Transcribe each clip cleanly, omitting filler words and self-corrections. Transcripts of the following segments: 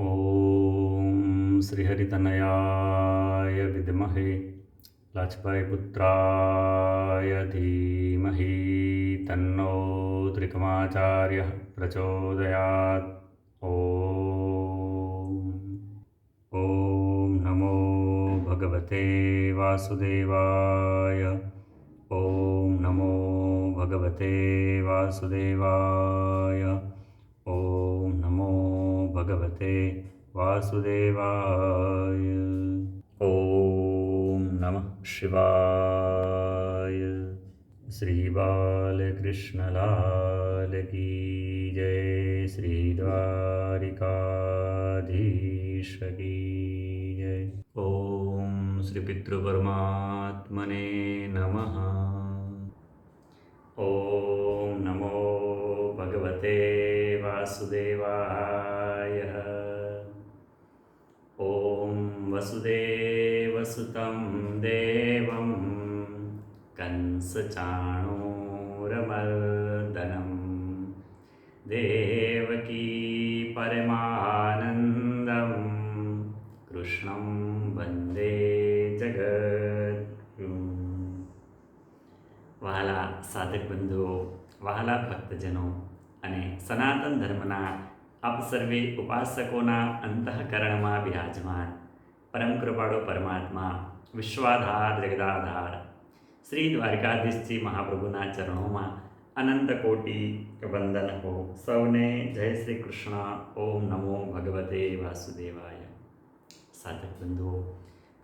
ઓમ શ્રી હરિતનયાય વિદ્મહે લાજપાઈ પુત્રાય ધીમહિ તન્નો ત્રિકમાચાર્ય પ્રચોદયાત. ઓમ નમો ભગવતે વાસુદેવાય. ઓમ નમો ભગવતે વાસુદેવાય. ઓમ નમો ભગવતે વાસુદેવાય. ઓમ નમઃ શિવાય. શ્રી બાલકૃષ્ણલાલ કી જય. શ્રી દ્વારિકાધીશ કી જય. ઓમ શ્રી પિતૃપરમાત્મને નમઃ. ઓમ નમો ભગવતે વાસુદેવાય. ઓમ વસુદેવસુतं દેવં કંસચાણૂરમર્દनं દેવકી પરમાનંદં કૃષ્ણં વંદે જગદ્ગુરું. વહાલા સાધક બંધુઓ, વહાલા ભક્તજનો અને સનાતન ધર્મના આપ સર્વે ઉપાસકોના અંતઃકરણમાં બિરાજમાન પરમ કૃપાળુ પરમાત્મા, વિશ્વાધાર જગદાધાર શ્રી દ્વારકાધીશજી મહાપ્રભુના ચરણોમાં અનંત કોટી વંદન હો. સૌને જય શ્રી કૃષ્ણ. ઓમ નમો ભગવતે વાસુદેવાય. સાધક બંધુઓ,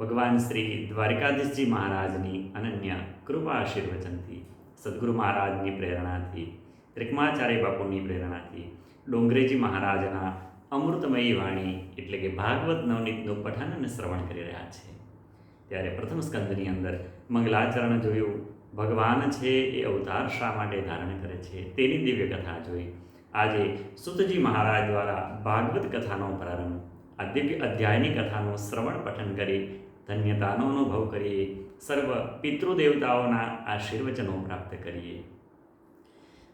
ભગવાન શ્રી દ્વારકાધીશજી મહારાજની અનન્ય કૃપા આશીર્વચનથી, સદગુરુ મહારાજની પ્રેરણાથી, ત્રિકમાચાર્ય બાપુની પ્રેરણાથી ડોંગરેજી મહારાજના અમૃતમયી વાણી એટલે કે ભાગવત નવનીતનું પઠન અને શ્રવણ કરી રહ્યા છે. ત્યારે પ્રથમ સ્કંદની અંદર મંગલાચરણ જોયું. ભગવાન છે એ અવતાર શા માટે ધારણ કરે છે તેની દિવ્ય કથા જોઈ. આજે સુતજી મહારાજ દ્વારા ભાગવત કથાનો પ્રારંભ, આ દિવ્ય અધ્યાયની કથાનું શ્રવણ પઠન કરી ધન્યતાનો અનુભવ કરીએ. સર્વ પિતૃદેવતાઓના આશીર્વચનો પ્રાપ્ત કરીએ.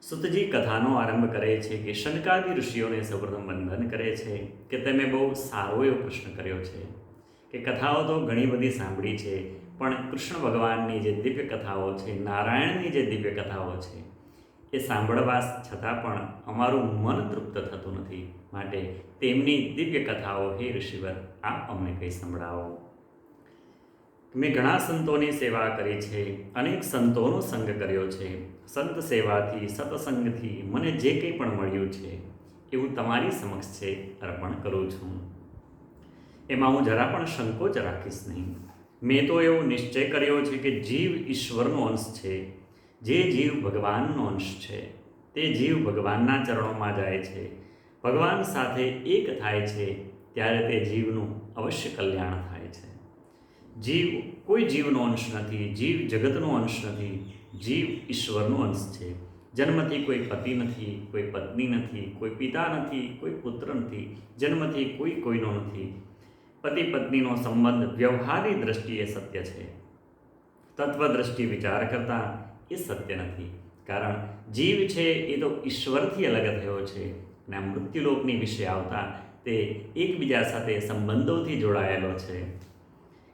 સુતજી કથાનો આરંભ કરે છે કે શનકાદી ઋષિઓને સૌપ્રથમ વંદન કરે છે કે તમે બહુ સારો એવો પ્રશ્ન કર્યો છે કે કથાઓ તો ઘણી બધી સાંભળી છે, પણ કૃષ્ણ ભગવાનની જે દિવ્ય કથાઓ છે, નારાયણની જે દિવ્ય કથાઓ છે, એ સાંભળવા છતાં પણ અમારું મન તૃપ્ત થતું નથી. માટે તેમની દિવ્ય કથાઓ હે ઋષિવર આપ અમને કંઈ સંભળાવો. મેં ઘણા સંતોની સેવા કરી છે, અનેક સંતોનો સંગ કર્યો છે. સંત સેવાથી, સત્સંગથી મને જે કંઈ પણ મળ્યું છે એવું તમારી સમક્ષ છે અર્પણ કરું છું. એમાં હું જરા પણ સંકોચ રાખીશ નહીં. મેં તો એવો નિશ્ચય કર્યો છે કે જીવ ઈશ્વરનો અંશ છે. જે જીવ ભગવાનનો અંશ છે તે જીવ ભગવાનના ચરણોમાં જાય છે, ભગવાન સાથે એક થાય છે, ત્યારે તે જીવનું અવશ્ય કલ્યાણ થાય છે. જીવ કોઈ જીવનો અંશ નથી, જીવ જગતનો અંશ નથી, જીવ ઈશ્વરનો અંશ છે. જન્મથી કોઈ પતિ નથી, કોઈ પત્ની નથી, કોઈ પિતા નથી, કોઈ પુત્ર નથી, જન્મથી કોઈ કોઈનો નથી. પતિ પત્નીનો સંબંધ વ્યવહારની દ્રષ્ટિએ સત્ય છે, તત્વદ્રષ્ટિ વિચાર કરતાં એ સત્ય નથી. કારણ જીવ છે એ તો ઈશ્વરથી અલગ થયો છે અને આ મૃત્યુલોકની વિશે આવતા તે એકબીજા સાથે સંબંધોથી જોડાયેલો છે.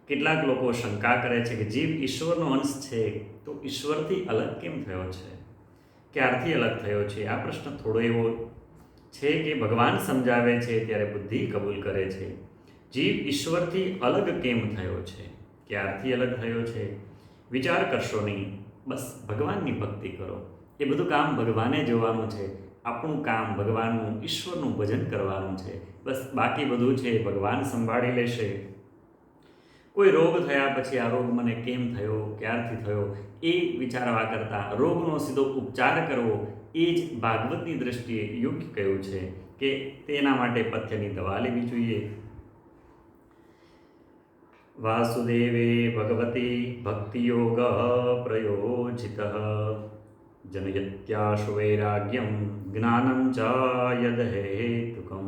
કેટલાક લોકો શંકા કરે છે કે જીવ ઈશ્વરનો અંશ છે તો ઈશ્વરથી અલગ કેમ થયો છે, ક્યારથી અલગ થયો છે? આ પ્રશ્ન થોડો એવો છે કે ભગવાન સમજાવે છે ત્યારે બુદ્ધિ કબૂલ કરે છે. જીવ ઈશ્વરથી અલગ કેમ થયો છે, ક્યારથી અલગ થયો છે? વિચાર કરશો નહીં, બસ ભગવાનની ભક્તિ કરો. એ બધું કામ ભગવાને જોવાનું છે. આપણું કામ ભગવાનનું, ઈશ્વરનું ભજન કરવાનું છે. બસ બાકી બધું છે ભગવાન સંભાળી લેશે. કોઈ રોગ થયા પછી આ રોગ મને કેમ થયો, ક્યારથી થયો, એ વિચારવા કરતાં રોગનો સીધો ઉપચાર કરવો એ જ ભાગવતની દૃષ્ટિએ યોગ્ય કહ્યું છે કે તેના માટે પથ્યની દવા લેવી જોઈએ. વાસુદેવે ભગવતી ભક્તિયોગ પ્રયોજિત જનયત્યાશુ વૈરાગ્યમ જ્ઞાનમ ચ યદ હેતુકમ.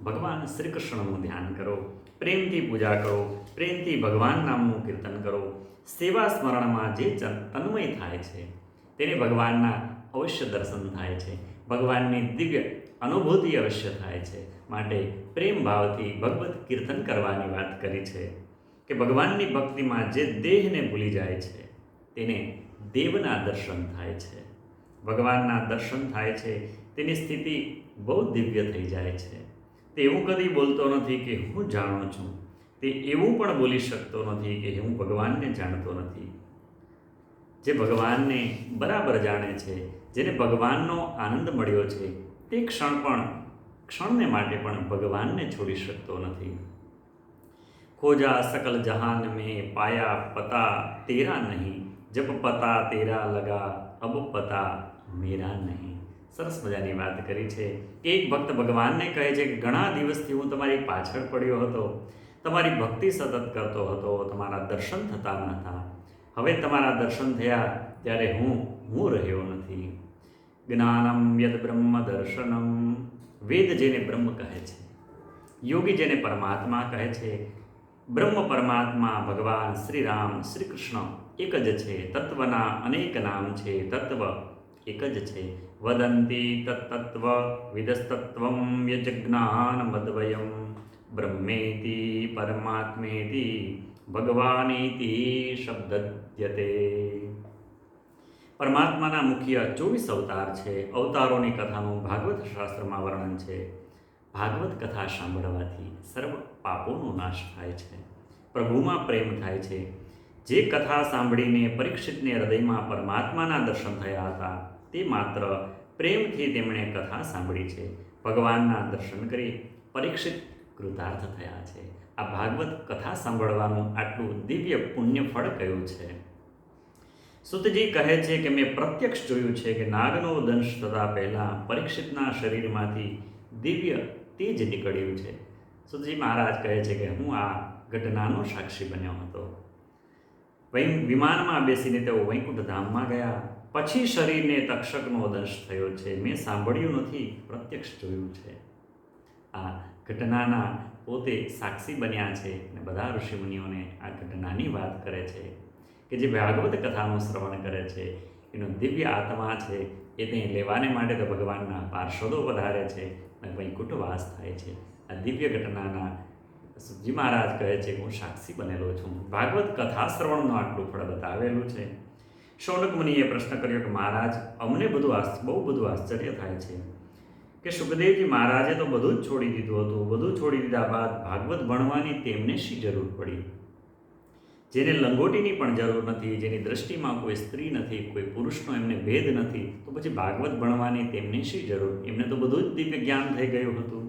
ભગવાન શ્રી કૃષ્ણનું ધ્યાન કરો, પ્રેમથી પૂજા કરો, પ્રેમથી ભગવાન નામનું કીર્તન કરો. સેવા સ્મરણમાં જે તન્મય થાય છે તેને ભગવાનના અવશ્ય દર્શન થાય છે, ભગવાનની દિવ્ય અનુભૂતિ અવશ્ય થાય છે. માટે પ્રેમ ભાવથી ભગવત કીર્તન કરવાની વાત કરી છે કે ભગવાનની ભક્તિમાં જે દેહને ભૂલી જાય છે તેને દેવના દર્શન થાય છે, ભગવાનના દર્શન થાય છે, તેની સ્થિતિ બહુ દિવ્ય થઈ જાય છે. તે એવું કદી બોલતો નથી કે હું જાણું છું, તે એવું પણ બોલી શકતો નથી કે હું ભગવાનને જાણતો નથી. જે ભગવાનને બરાબર જાણે છે, જેને ભગવાનનો આનંદ મળ્યો છે, તે ક્ષણને માટે પણ ભગવાનને છોડી શકતો નથી. खोजा सकल जहान में पाया पता तेरा नहीं, जब पता तेरा लगा अब पता मेरा નહીં. સરસ મજાની વાત કરી છે કે એક ભક્ત ભગવાનને કહે છે કે ઘણા દિવસથી હું તમારી પાછળ પડ્યો હતો, તમારી ભક્તિ સતત કરતો હતો, તમારા દર્શન થતા ન હતા. હવે તમારા દર્શન થયા ત્યારે હું રહ્યો નથી. જ્ઞાનમ યદ બ્રહ્મ દર્શનમ, વેદ જેને બ્રહ્મ કહે છે, યોગી જેને પરમાત્મા કહે છે. બ્રહ્મ પરમાત્મા ભગવાન શ્રી રામ શ્રી કૃષ્ણ એક જ છે. તત્વના અનેક નામ છે, તત્વ એક જ છે. વદંતી તત્તત્વ વિદસ્તત્વમ યજ્ઞાન મદ્વયમ બ્રહ્મેતિ પરમાત્મેતિ ભગવાનેતિ શબ્દદ્યતે. પરમાત્માના મુખ્ય 24 અવતાર છે. અવતારોની કથાનું ભાગવત શાસ્ત્રમાં વર્ણન છે. ભાગવત કથા સાંભળવાથી સર્વ પાપોનો નાશ થાય છે, પ્રભુમાં પ્રેમ થાય છે. જે કથા સાંભળીને પરીક્ષિતને હૃદયમાં પરમાત્માના દર્શન થયા હતા, તે માત્ર પ્રેમથી તેમણે કથા સાંભળી છે. ભગવાનના દર્શન કરી પરીક્ષિત કૃતાર્થ થયા છે. આ ભાગવત કથા સાંભળવાનું આટલું દિવ્ય પુણ્ય ફળ કયું છે? સુતજી કહે છે કે મેં પ્રત્યક્ષ જોયું છે કે નાગનો દંશ થતાં પહેલાં પરીક્ષિતના શરીરમાંથી દિવ્ય તેજ નીકળ્યું છે. સુતજી મહારાજ કહે છે કે હું આ ઘટનાનો સાક્ષી બન્યો હતો. વિમાનમાં બેસીને તેઓ વૈકુંઠ ધામમાં ગયા. પછી શરીરને તક્ષકનો દંશ થયો છે. મેં સાંભળ્યું નથી, પ્રત્યક્ષ જોયું છે. આ ઘટનાના પોતે સાક્ષી બન્યા છે અને બધા ઋષિમુનિઓને આ ઘટનાની વાત કરે છે કે જે ભાગવત કથાનું શ્રવણ કરે છે એનો દિવ્ય આત્મા છે, એ તે લેવાને માટે તો ભગવાનના પાર્ષદો વધારે છે અને વૈકુંઠ વાસ થાય છે. આ દિવ્ય ઘટનાના સુતજી મહારાજ કહે છે કે હું સાક્ષી બનેલો છું. ભાગવત કથા શ્રવણનું આટલું ફળ બતાવેલું છે. શૌનક મુનિએ પ્રશ્ન કર્યો કે મહારાજ, અમને બહુ બધું આશ્ચર્ય થાય છે કે સુખદેવજી મહારાજે તો બધું જ છોડી દીધું હતું. બધું છોડી દીધા બાદ ભાગવત ભણવાની તેમને શી જરૂર પડી? જેને લંગોટીની પણ જરૂર નથી, જેની દૃષ્ટિમાં કોઈ સ્ત્રી નથી, કોઈ પુરુષનો એમને ભેદ નથી, તો પછી ભાગવત ભણવાની તેમને શી જરૂર? એમને તો બધું જ દિવ્ય જ્ઞાન થઈ ગયું હતું.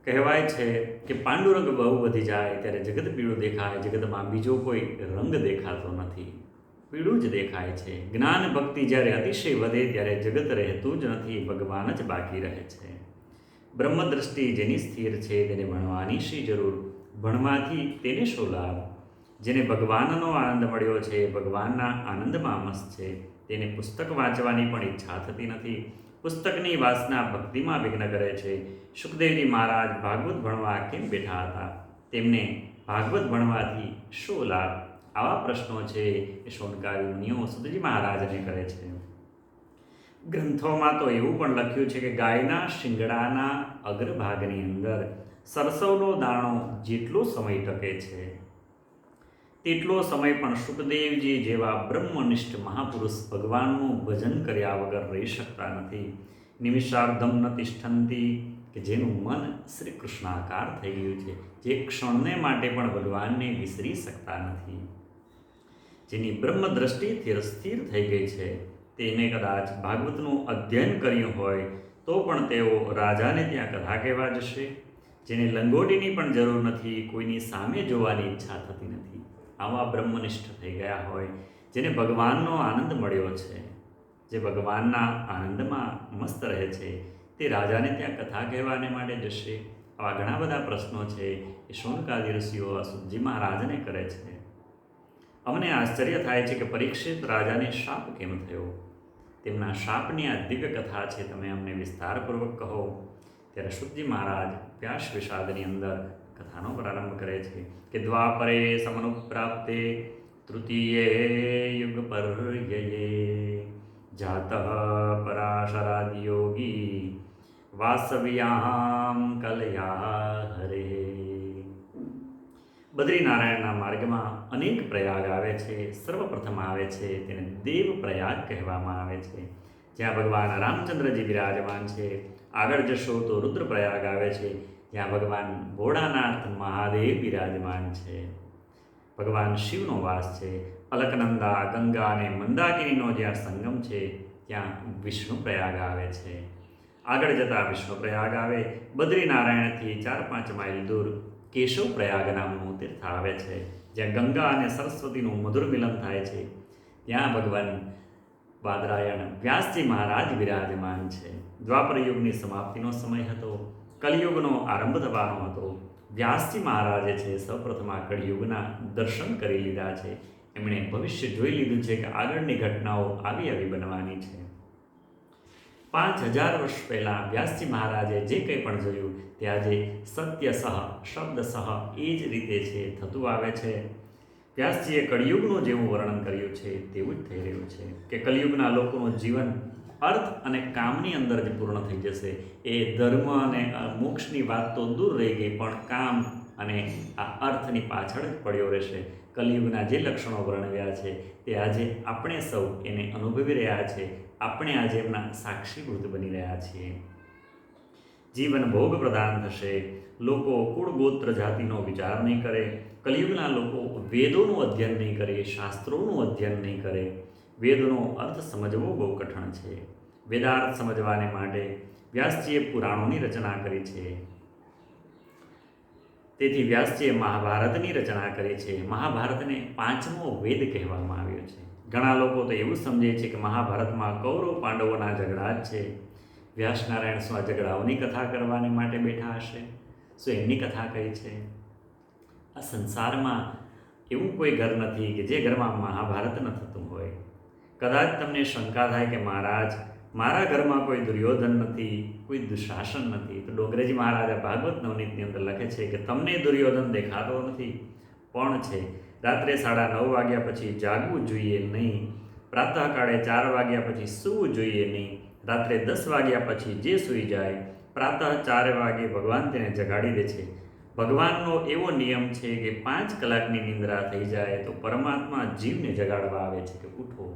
કહેવાય છે કે પાંડુરંગ બહુ વધી જાય ત્યારે જગત પીળું દેખાય. જગતમાં બીજો કોઈ રંગ દેખાતો નથી, પીળું જ દેખાય છે. જ્ઞાન ભક્તિ જ્યારે અતિશય વધે ત્યારે જગત રહેતું જ નથી, ભગવાન જ બાકી રહે છે. બ્રહ્મદ્રષ્ટિ જેની સ્થિર છે તેને ભણવાની શી જરૂર? ભણવાથી તેને શું લાભ? જેને ભગવાનનો આનંદ મળ્યો છે, ભગવાનના આનંદમાં મસ્ત છે, તેને પુસ્તક વાંચવાની પણ ઈચ્છા થતી નથી. પુસ્તકની વાસના ભક્તિમાં વિઘ્ન કરે છે. સુખદેવજી મહારાજ ભાગવત ભણવા કેમ બેઠા હતા? તેમને ભાગવત ભણવાથી શું લાભ? આવા પ્રશ્નો છે એ શૌનકાદી મુનિઓ સુતજી મહારાજને કરે છે. ગ્રંથોમાં તો એવું પણ લખ્યું છે કે ગાયના શિંગડાના અગ્રભાગની અંદર સરસવનો દાણો જેટલો સમય ટકે છે તેટલો સમય પણ સુખદેવજી જેવા બ્રહ્મનિષ્ઠ મહાપુરુષ ભગવાનનું ભજન કર્યા વગર રહી શકતા નથી. નિમિષાર્ધમ ન તિષ્ઠંતી, કે જેનું મન શ્રી કૃષ્ણાકાર થઈ ગયું છે, જે ક્ષણને માટે પણ ભગવાનને વિસરી શકતા નથી, જેની બ્રહ્મ દ્રષ્ટિ સ્થિર થઈ ગઈ છે, તેને કદાચ ભાગવતનું અધ્યયન કર્યું હોય તો પણ તેઓ રાજાને ત્યાં કથા કહેવા જશે. જેને લંગોટીની પણ જરૂર નથી, કોઈની સામે જોવાની ઈચ્છા થતી નથી, આવા બ્રહ્મનિષ્ઠ થઈ ગયા હોય, જેને ભગવાનનો આનંદ મળ્યો છે, જે ભગવાનના આનંદમાં મસ્ત રહે છે, તે રાજાને ત્યાં કથા કહેવાને માટે જશે. આવા ઘણા બધા પ્રશ્નો છે એ શૌનકાદી ઋષિઓ સુતજી મહારાજને કરે છે. અમને આશ્ચર્ય થાય છે કે પરીક્ષિત રાજાને શાપ કેમ થયો? તેમના શાપની આ દિવ્ય કથા છે, તમે અમને વિસ્તારપૂર્વક કહો. ત્યારે સુતજી મહારાજ વ્યાસ વિષાદની અંદર કથાનો પ્રારંભ કરે છે કે દ્વાપરે સમનુપ્રાપ્તે તૃતીયે યુગ પર્યયે જાતઃ પરાશરાદિયોગી વાસવ્યામ કલયા હરે. બદ્રીનારાયણના માર્ગમાં અનેક પ્રયાગ આવે છે. સર્વપ્રથમ આવે છે તેને દેવ પ્રયાગ કહેવામાં આવે છે, જ્યાં ભગવાન રામચંદ્રજી વિરાજમાન છે. આગળ જશો તો રુદ્રપ્રયાગ આવે છે, જ્યાં ભગવાન ભોળાનાથ મહાદેવ બિરાજમાન છે. ભગવાન શિવનો વાસ છે. અલકનંદા, ગંગા અને મંદાકિનીનો જ્યાં સંગમ છે ત્યાં વિષ્ણુ પ્રયાગ આવે છે. આગળ જતાં વિષ્ણુ પ્રયાગ આવે. બદ્રીનારાયણથી 4-5 માઇલ દૂર કેશવ પ્રયાગ નામનું તીર્થ આવે છે, જ્યાં ગંગા અને સરસ્વતીનું મધુર મિલન થાય છે. ત્યાં ભગવાન બાદરાયણ વ્યાસજી મહારાજ વિરાજમાન છે. દ્વાપર યુગની સમાપ્તિનો સમય હતો, કલિયુગનો આરંભ થવાનો હતો. વ્યાસજી મહારાજે છે સૌપ્રથમ આ કળિયુગના દર્શન કરી લીધા છે. એમણે ભવિષ્ય જોઈ લીધું છે કે આગળની ઘટનાઓ આવી બનવાની છે. 5000 વર્ષ પહેલાં વ્યાસજી મહારાજે જે કંઈ પણ જોયું તે આજે સત્યસહ શબ્દસહ એ જ રીતે છે થતું આવે છે. વ્યાસજીએ કળિયુગનું જેવું વર્ણન કર્યું છે તેવું જ થઈ રહ્યું છે કે કલિયુગના લોકોનું જીવન અર્થ અને કામની અંદર જ પૂર્ણ થઈ જશે. એ ધર્મ અને મોક્ષની વાત તો દૂર રહી ગઈ, પણ કામ અને આ અર્થની પાછળ જ પડ્યો રહેશે. કલિયુગના જે લક્ષણો વર્ણવ્યા છે તે આજે આપણે સૌ એને અનુભવી રહ્યા છે. આપણે આજે એમના સાક્ષીભૂત બની રહ્યા છીએ. જીવન ભોગ પ્રદાન થશે. લોકો કુળ ગોત્ર જાતિનો વિચાર નહીં કરે. કલિયુગના લોકો વેદોનું અધ્યયન નહીં કરે, શાસ્ત્રોનું અધ્યયન નહીં કરે. વેદનો અર્થ સમજવો બહુ કઠણ છે. વેદાર્થ સમજવાને માટે વ્યાસજીએ પુરાણોની રચના કરી છે. તેથી વ્યાસજીએ મહાભારતની રચના કરી છે. મહાભારતને 5મો વેદ કહેવામાં આવ્યો છે. ઘણા લોકો તો એવું સમજે છે કે મહાભારતમાં કૌરવ પાંડવોના ઝઘડા જ છે. વ્યાસનારાયણ શું આ ઝઘડાઓની કથા કરવાને માટે બેઠા હશે? શું એમની કથા કઈ છે? આ સંસારમાં એવું કોઈ ઘર નથી કે જે ઘરમાં મહાભારત ન થતું હોય. કદાચ તમને શંકા થાય કે મહારાજ, મારા ઘરમાં કોઈ દુર્યોધન નથી, કોઈ દુશાસન નથી, તો ડોંગરેજી મહારાજા ભાગવત નવનીતની અંદર લખે છે કે તમને દુર્યોધન દેખાતો નથી, પણ છે. રાત્રે 9:30 વાગ્યા પછી જાગવું જોઈએ નહીં. પ્રાતઃકાળે 4 વાગ્યા પછી સૂવું જોઈએ નહીં. રાત્રે 10 વાગ્યા પછી જે સૂઈ જાય, પ્રાતઃ 4 વાગે ભગવાન તેને જગાડી દે છે. ભગવાનનો એવો નિયમ છે કે 5 કલાકની નિંદ્રા થઈ જાય તો પરમાત્મા જીવને જગાડવા આવે છે કે ઉઠો,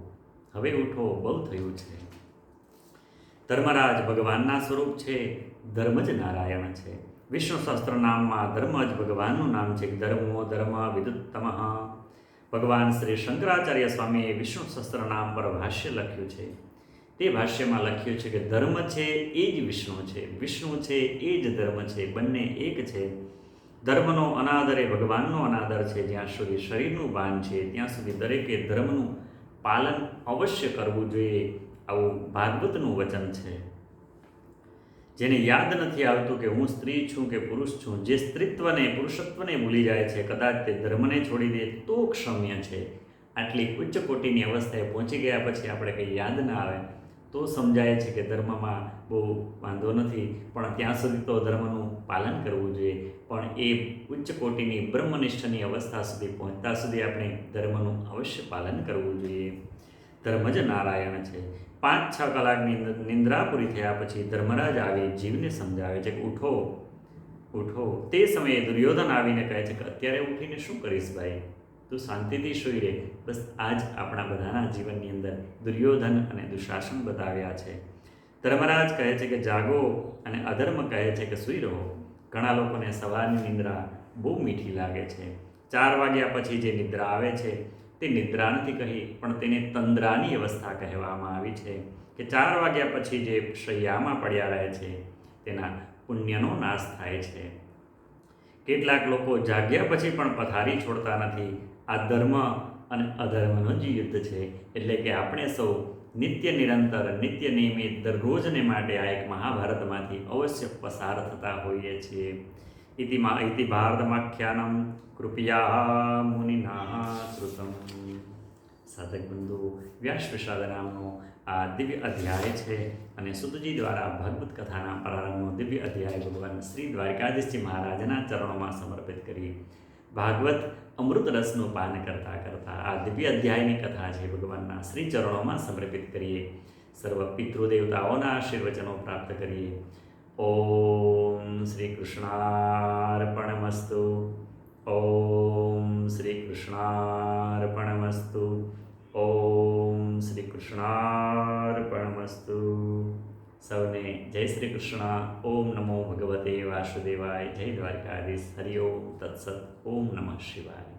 હવે ઉઠો, બહુ થયું છે. ધર્મરાજ ભગવાનના સ્વરૂપ છે. ધર્મ જ નારાયણ છે. વિષ્ણુ સહસ્ત્ર નામમાં ધર્મ જ ભગવાનનું નામ છે. ધર્મો ધર્મ વિદુત્તમ. ભગવાન શ્રી શંકરાચાર્ય સ્વામીએ વિષ્ણુ સહસ્ત્ર નામ પર ભાષ્ય લખ્યું છે. તે ભાષ્યમાં લખ્યું છે કે ધર્મ છે એ જ વિષ્ણુ છે, વિષ્ણુ છે એ જ ધર્મ છે, બંને એક છે. ધર્મનો અનાદર એ ભગવાનનો અનાદર છે. જ્યાં સુધી શરીરનું ભાન છે ત્યાં સુધી દરેકે ધર્મનું પાલન અવશ્ય કરવું જોઈએ. આવું ભાગવતનું વચન છે. જેને યાદ નથી આવતું કે હું સ્ત્રી છું કે પુરુષ છું, જે સ્ત્રીત્વને પુરુષત્વને ભૂલી જાય છે, કદાચ તે ધર્મને છોડી દે તો ક્ષમ્ય છે. આટલી ઉચ્ચ કોટીની અવસ્થાએ પહોંચી ગયા પછી આપણે કંઈ યાદ ના આવે તો સમજાય છે કે ધર્મમાં બહુ વાંધો નથી, પણ ત્યાં સુધી તો ધર્મનું પાલન કરવું જોઈએ. પણ એ ઉચ્ચ કોટીની બ્રહ્મનિષ્ઠની અવસ્થા સુધી પહોંચતા સુધી આપણે ધર્મનું અવશ્ય પાલન કરવું જોઈએ. ધર્મ જ નારાયણ છે. 5-6 કલાકની નિંદ્રા પૂરી થયા પછી ધર્મરાજ આવી જીવને સમજાવે છે કે ઉઠો, ઉઠો. તે સમયે દુર્યોધન આવીને કહે છે કે અત્યારે ઉઠીને શું કરીશ ભાઈ, તું શાંતિથી સૂઈ રહે. બસ આ જ આપણા બધાના જીવનની અંદર દુર્યોધન અને દુશાસન બતાવ્યા છે. ધર્મરાજ કહે છે કે જાગો અને અધર્મ કહે છે કે સૂઈ રહો. ઘણા લોકોને સવારની નિંદ્રા બહુ મીઠી લાગે છે. 4 વાગ્યા પછી જે નિદ્રા આવે છે તે નિદ્રા નથી કહી, પણ તેને તંદ્રાની અવસ્થા કહેવામાં આવી છે કે 4 વાગ્યા પછી જે શૈયામાં પડ્યા રહે છે તેના પુણ્યનો નાશ થાય છે. કેટલાક લોકો જાગ્યા પછી પણ પથારી છોડતા નથી. આ ધર્મ અને અધર્મનો જ યુદ્ધ છે. એટલે કે આપણે સૌ નિત્ય નિરંતર, નિત્ય નિયમિત દરરોજને માટે આ એક મહાભારતમાંથી અવશ્ય પસાર થતા હોઈએ છીએ. ઇતિ ભારતમાખ્યાનમ કૃપયા મુનિના શ્રુતમ. સાધક બંધુ, વ્યાસ પ્રસાદ નામનો આ દિવ્ય અધ્યાય છે અને સુતજી દ્વારા ભાગવત કથાના પ્રારંભનો દિવ્ય અધ્યાય ભગવાન શ્રી દ્વારકાધીશજી મહારાજના ચરણોમાં સમર્પિત કરી ભાગવત અમૃત રસનું પાન કરતાં કરતાં આ દિવ્ય અધ્યાયની કથા છે ભગવાનના શ્રી ચરણોમાં સમર્પિત કરીએ. સર્વ પિતૃદેવતાઓના આશીર્વચનો પ્રાપ્ત કરીએ ઓમ શ્રી કૃષ્ણાર્પણમસ્તુ. ઓમ શ્રી કૃષ્ણાર્પણમસ્તુ. ઓમ શ્રી કૃષ્ણાર્પણમસ્તુ. સૌને જય શ્રી કૃષ્ણ. ઓમ નમો ભગવતે વાસુદેવાય. જય દ્વારકાધીશ. હરિ ઓમ તત્સત. ઓમ નમઃ શિવાય.